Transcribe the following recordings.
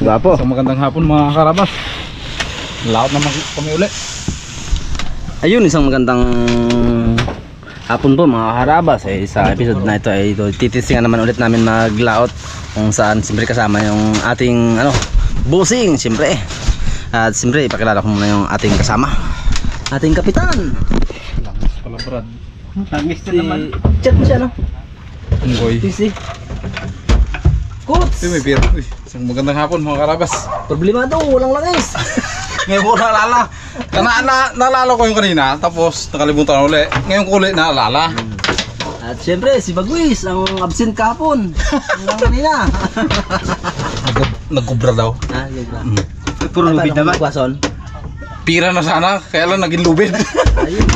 Gwapo. Isang magandang hapon mga karabas. Laot naman kami uli. Ayun, isang magandang hapon po mga karabas. Sa episode na ito ay titisingan naman ulit namin maglaot, kung saan siyempre kasama yung ating bossing siyempre. At siyempre ipakilala ko muna yung ating kasama, ating kapitan. Langis pala Brad. Langis na naman. Chat mo siya Unggoy. Easy. Kuts. May beer. Uy, isang magandang hapon mga karabas. Problema daw, walang langis. Ngayon ko naalala. Naalala ko yung kanina, tapos nakalimutan uli. Ngayon ko uli naalala. At siyempre si Bagwis, ang absent kahapon. Hanggang kanina. Nagkubra daw. Yun ba? Puro lubid naman. Kwason. Pira na sana, kaya lang naging lubid. Ayun.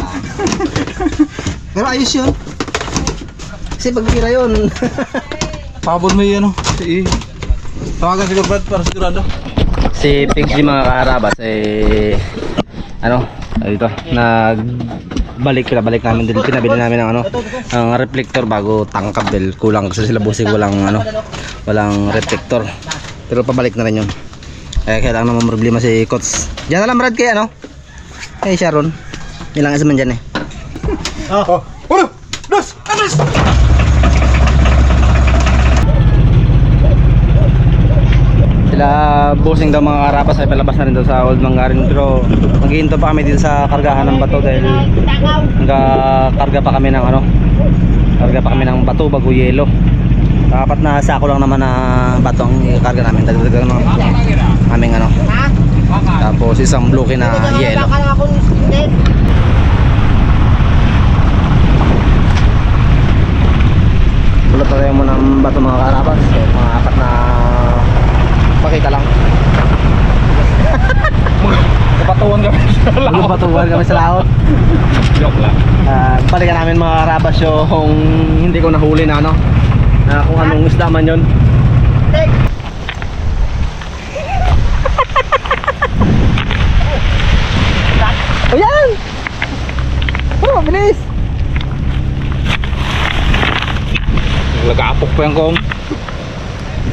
Pero ayos yun. Kasi pagpira yun. Pabon mo yun tawagan siguro Brad para sigurado. Si Pixie mga kaharabas dito pinabalik namin din, pinabili namin ng ang reflector bago tangkab dahil kulang kasi sila busing walang reflector, pero pabalik na rin yun. Kailangan naman problema si Coach. Diyan na lang Brad kay kay Sharon, ilang isa man dyan Ulo! Dos! Anas! Sila bossing daw mga karapas ay palabas na rin daw sa Old Mangarin, pero maghihinto pa kami dito sa kargahan ng bato dahil karga pa kami ng bato bago yelo. Dapat na sako lang naman na bato ang ikarga namin, dagdagan ng aming tapos isang bloke na yelo. Ulot na tayo muna ng bato mga karapas, mga apat na pakita lang. Kapatuan kami sa laot. Magpatuwan kami sa laot. Joke lang. Balikan namin mga karabas yung hindi ko nahuli na na kung anong isda man yun. O yan! Oh, bilis! Nagapok pa yung kong.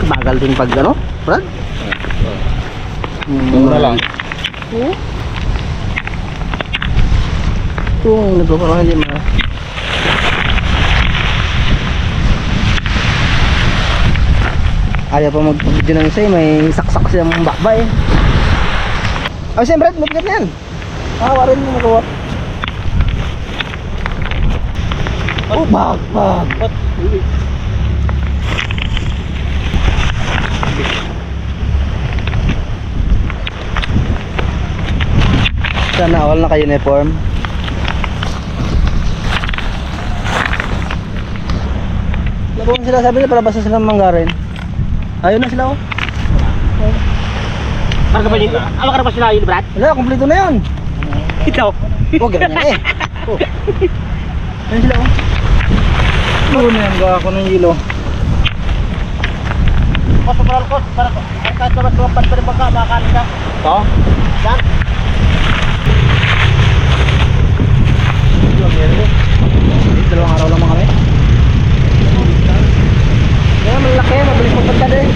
Bagal din pag Brad? Muna lang. Kung nagpaparang hindi mga ayaw pa mag-video ng isa may saksak siya mong bakbay. Ay siya Brad, mabigat na yan. Warin mo magawa. Bag. Sana all naka-uniform. Labong sila, sabi nila palabas na sila ng Mangarin. Ayun na sila Karga pa dito? Karga pa sila yun, Brad? Wala, kumpleto na yun. Ito. Ganyan Ayun sila Ano yan ba ako ng hilo? Sobrang alkos, para kahit naman tumapad pa rin makakain ka. Ito? Yan. Dalawang araw lang kami. Kaya malaki, mabilis magpunta din.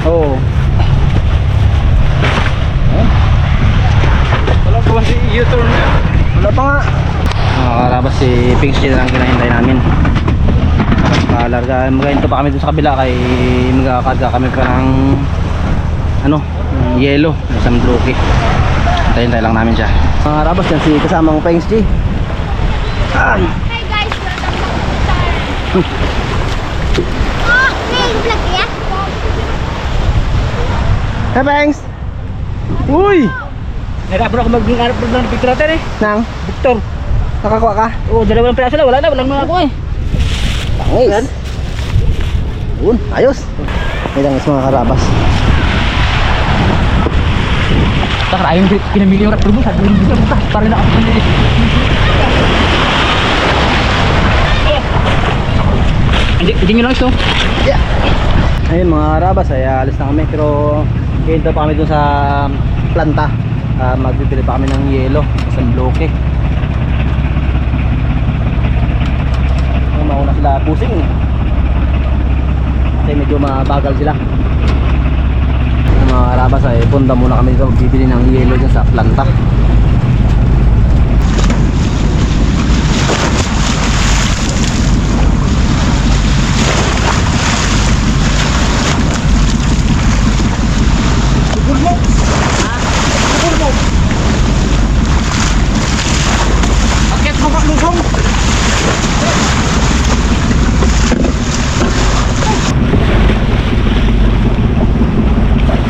Oo. Wala pa si U-turn niya. Wala pa nga. Karabas si Pixie na lang kinahintay namin. Magahinto pa kami dun sa kabila kay magkakarga kami pa ng yelo, isang bloke. Hintayin lang namin siya. Mga karabas yan si kasamang Pixie. Ay! Hi guys, welcome to Star. Hey, vlog ya? Hey Pengs! Uy! Nagkabro ako mag-arap ng picture natin Nang? Victor. Nakakuha ka? Oo, dalawang piraso na. Walang mga ako Tangis! Yun, ayos! May tangis mga karabas. Tak ayun pinamili yung rap mo sa dulo dito para na ako pinili. Hindi nyo lang ito. Ayun mga karabas ay alis na kami pero hinto pa kami dun sa planta. Magbibili pa kami ng yelo sa bloke. Mauna sila pusing kasi medyo mabagal sila. Mga karabas ay punta muna kami dito magbibili ng yelo dyan sa planta. Akit mo lusong.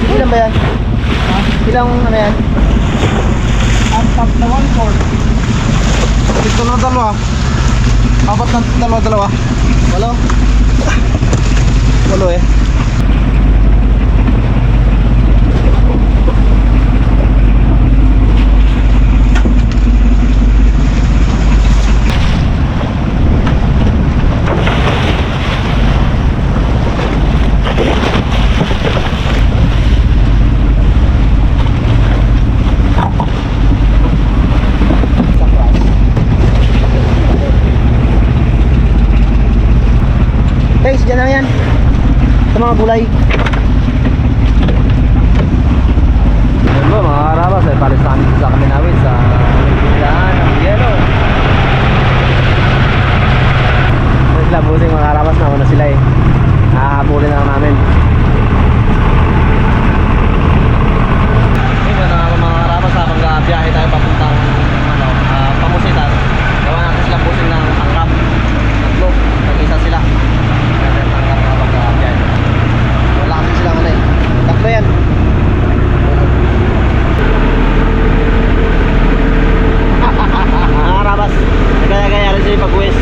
Ilan ba yan? Ilang ano yan? Apat na 1/4. Ito na dalawa. Apat na dalawa. Walo? Walo eh. Guys, dyan lang yan sa mga gulay. Ayun po mga karabas ay palis na kami sa Kaminawin sa bilaan ng yelo. Ayun sila busing mga karabas na una sila eh. Nakakabulin na lang namin. Ayun na mga karabas habang biyahe tayo papuntang Pamusitan. Gawa natin sila busing ng angkap. Tatlo, nag-isa sila. Wala kasi silang ano eh. Takbo yan. Karabas. Nagaya-gaya rin sila pag-uwis.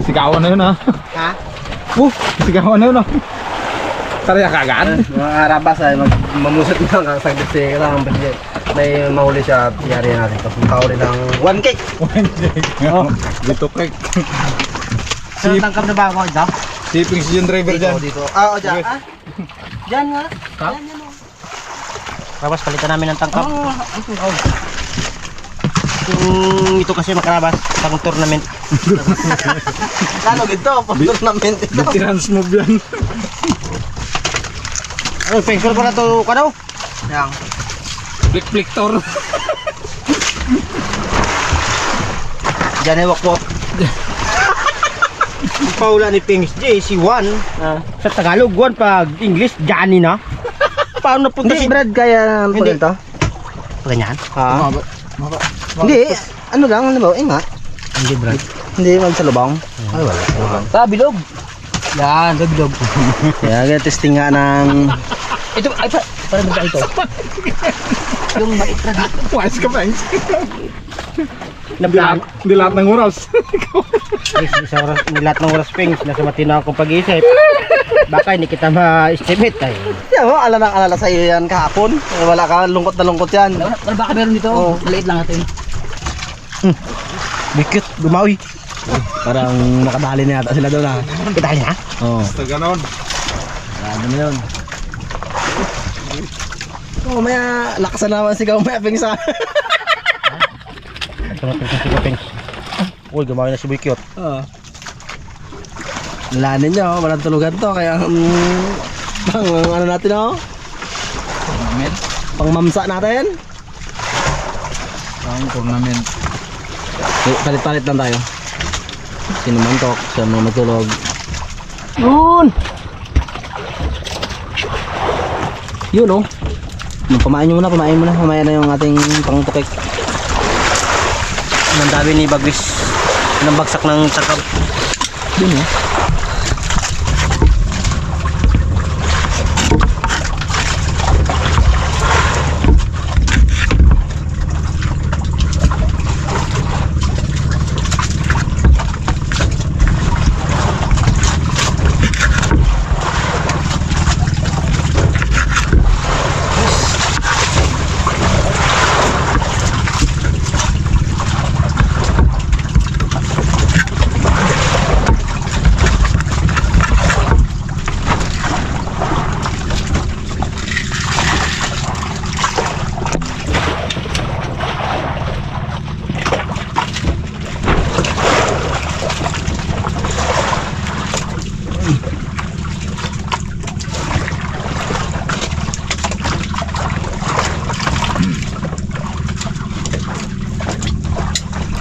Sigawan na yun ha. Ha? Sigawan na yun ha. Karya kagaan. Mga karabas ay mamusot lang ang saglit siya lang may mahuli siya at yari natin tapos makahuli ng 1 cake. Oh, dito cake. Sino tangkap na ba ako ito? Siping si yung driver dyan. Dito. O dyan. Dyan nga. Dyan yan o. Karabas palitan namin ng tangkap. Ito kasi makarabas pang tournament. Lalo ito pang tournament ito. Veterans move yan. Ano, pencil ko na ito ka daw? Yang Flick-flicktor. Diyan ay wakwak. Paula ni Pings J, si Juan. Sa Tagalog, Juan. Pag English, Johnny na. Paano na punta si Brad kaya Hindi. ito? Ganyan? Ha? Maba. Hindi. Ano lang, ano ba? Nga. Hindi, Brad. Hindi, magsalubong. Ay, wala. Sa bilog. Yan, sa bilog. Kaya testing nga ng... Ito, ay pa, parang ba ito? Yung maitra dito. Wise ka pa. Nablaan. Hindi lahat ng oras. Isang oras, lahat ng oras pings, nasa matino akong pag-iisip. Baka hindi kita ma-estimate ay. Yan mo, alala sa iyo yan kahapon. Wala ka, lungkot na lungkot yan. Wala baka meron dito. Oo. Maliit lang natin. Bikit, gumawi. Parang nakadali na yata sila doon ha. Kita na? Oo. Basta ganon. Ano na yun? Oo, maya lakasan naman sigaw maya pingsa. Pengs. Uy, gumamay na si Boy Cute. Lanin nyo, walang tulugan to. Kaya, pang ano natin oh? Pang mamsa natin. Ang tournament. Palit-palit lang tayo. Sino mantok, sino matulog. Yun! Yun oh. Pamain muna. Mamaya na yung ating pangtukik. Ang dami ni Bagwis. Nang bagsak ng takab. Yun oh.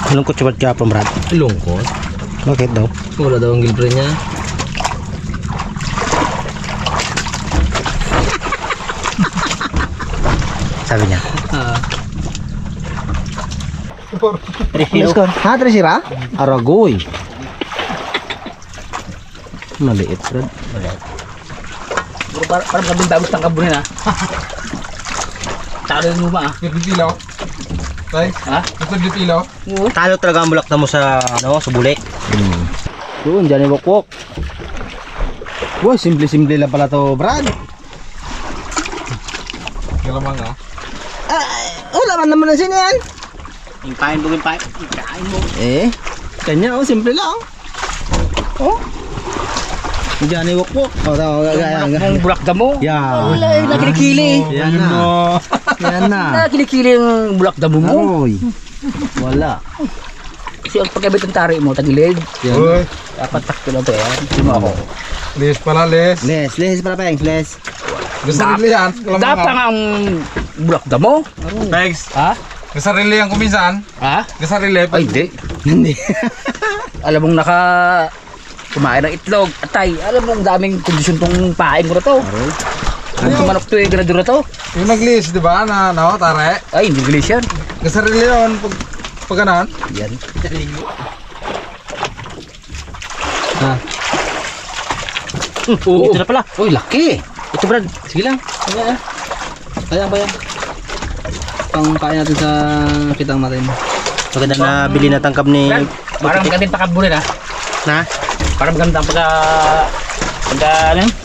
Lungkot siya ba't kaya Brad? Lungkot. Bakit daw? Wala daw ang girlfriend niya. Sabi niya. Let's go. Ha, Tresira? Aragoy. Maliit, Brad. Parang kabindamos ng kabunin ha. Talo yung luma ah. Nagpipilaw. Tay? Ha? Nagpipilaw. Talo talaga ang bulak na mo sa, ano, sa bulik. Doon, dyan yung wakwok. Wow, simple-simple lang pala to, Brad. Galamang ah. Wala man naman na sino yan. Yung pain mo. Eh, kanya oh, simple lang. Oh. Dyan yung wakwok. Oh, tama, Ang bulak damo. Yeah. Wala yung nakilikili. Yan na. Yan na. Nakilikili yung bulak damo mo. Aroy. Wala. Kasi ang pagkabit ng tari mo, tagilid. Yan. Uy. Dapat takto lang to yan. Sino ako? Les pala, les. Les para pengs, les. Gusto rin yan. Dapat nga ang bulak damo. Pegs. Ha? Kasarili yan kuminsan. Ha? Kasarili. Ay, di. Hindi. Alam mong kumain ng itlog, atay. Alam mong daming kondisyon tong pain ko na to. Ang tumanok to eh, ganadura to. Yung nag-les, di ba? Na, no, tare. Ay, hindi bilis yan. Kasarili yun. Pag ganon. Yan. Ha. Oo. Ito na pala. Uy, laki. Ito, Brad. Sige lang. Kaya ba yan? Pang kain natin sa kitang natin. Maganda na bili na tangkab ni... Parang magandang pakabunin ha. Na? Parang magandang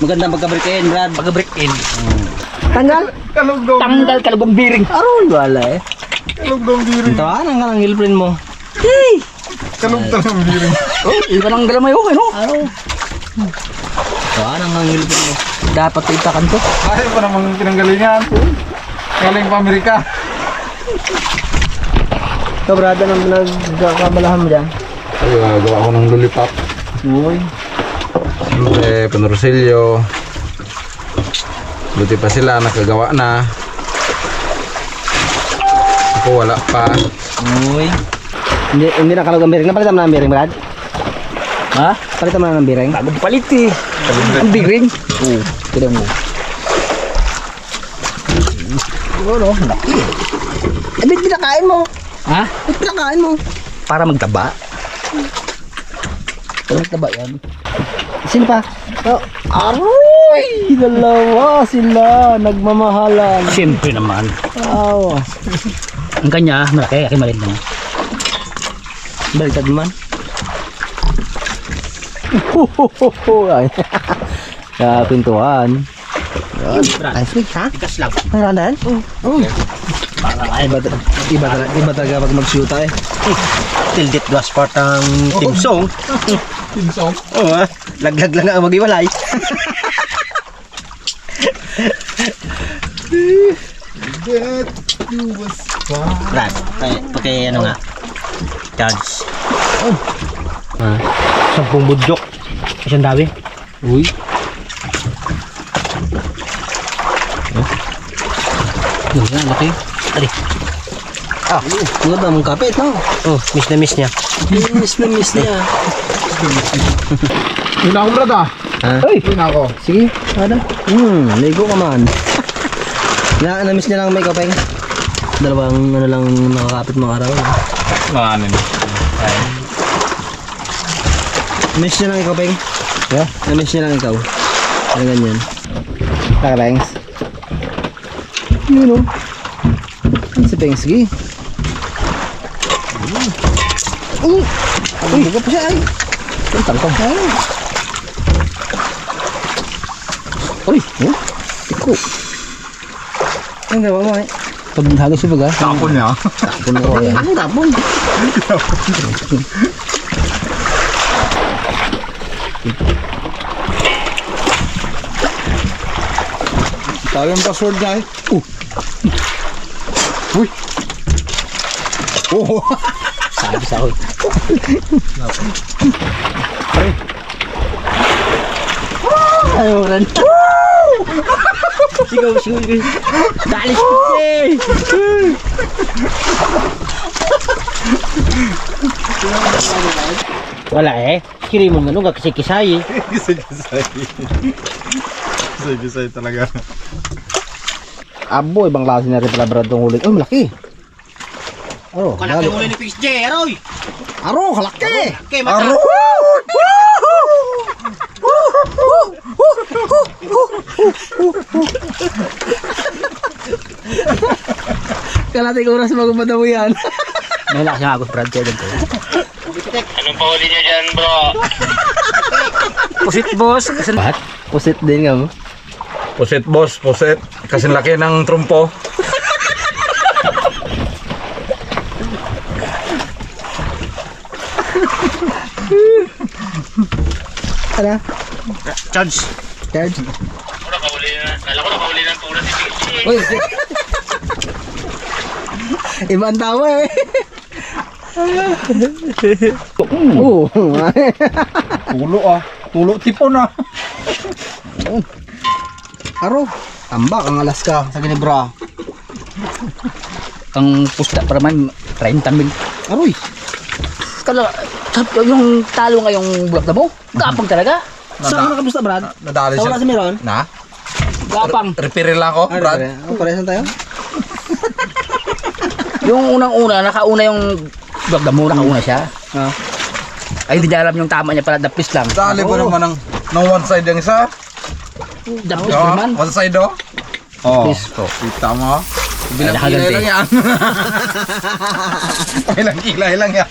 Magandang pagka-break-in, Brad. pagka-break in. Tanggal? Kalugdong. Tanggal kalugong biring. Aroy, wala eh. Kalugdong diri. Tawanan ka ng girlfriend mo. Kalugdong diri. Oh, iba nang galamay oh, ano? Araw. Tawanan ka ng girlfriend mo. Dapat itakan to. Ayaw pa namang pinanggalingan. Galing pa Amerika. Ikaw, Brad, anong nagkamalahan mo dyan? Ay, gawa ako ng lollipop. Uy. Siyempre, Panrosillo. Buti pa sila, nakagawa na. Ako wala pa. Uy. Hindi na kalog ang biring. Napalitan mo na ang biring, Brad? Ha? Palitan mo na ng biring? Bagong palit eh. Ang biring. Oo, kaya mo. Siguro, laki. Eh, ba't pinakain mo? Ha? Ba't pinakain mo? Para magtaba. Para magtaba yan. Sino pa? Oh, aroy! Dalawa sila. Nagmamahalan. Siyempre naman. Wow. Ang kanya, malaki. Aking maliit na. Baliktad naman. Ay. Kaya pintuan. Ay, sweet, ha? Tigas lang. Mayroon na yan? Iba talaga pag mag-shoota eh. Tildit Gaspar ang Team Song. Pinsong. Oo ah. Laglag lang ang mag-iwalay. That you was fine. Brad, pati ano nga. Chance. Ah, 10 budyok. Isang dawi. Uy. Yan, laki. Ali. Ano ba mong kapit, no? Oh, miss na miss niya. Miss niya. Yun ako brad ah. Ha? Yun ako. Sige, ano? Ligo ka man. Na-miss niya lang may kapeng. Dalawang ano lang nakakapit mga araw. Ano yun? Miss niya lang ikaw, Peng. Yeah? Na-miss niya lang ikaw. Ano ganyan. Taka, Pengs. Yun o. Ano si Pengs? Sige. Uy, buka pa siya ay. Ang tangkong. Uy, oh. Tiko. Ang gawa mo ay. Pag hagis siya baga. Tapon niya. Tapon ko yan. Ang tapon. Sabi yung password niya eh. Uy. Oh. Sabi sa ako. Ayaw rin. Sigaw. Dalis ko Wala eh. Kirimon man nung kakisay-kisay eh. Gisay talaga. Abo, ibang klase na rin pala brad tong huli. Oh, malaki. Oh, Kalaki muli ni PXJ, Aroy. Aro, kalaki. Okay, mata. Aro! Kalating oras magumada mo yan. May lakas yung agos, Brad. Kaya ganito. Anong pahuli niya dyan, bro? Pusit, boss. Kasi Ba't? Pusit din nga mo. Puset boss, puset. Kasi laki ng trumpo. Ano? Charge. Charge. Ako nakahuli na. Kala ko nakahuli ng tulad si PXG. Uy. Ibang tawa eh. Oo. Tulo ah. Tulo tipon ah. Aro. Tambak ang Alaska sa Ginebra. ang pusta para man 30 mil. Aroy. Kala, yung talo ngayong bulak na mo, gapang talaga. Saan ka nakapusta, Brad? Nadali Sa wala si siya. Meron? Na? Gapang. Repair lang ako, Brad. Oh, paresan tayo? Yung unang-una, nakauna yung bulak na mo, nakauna siya. Ah. Ay, hindi niya alam yung tama niya pala, dapis lang. Dali ba naman ng one side yung isa? Dapis Oh, naman. one side oh. Oh, Yes. kita mo. Bilang Nakaganti. kilay lang yan. Bilang kilay lang yan.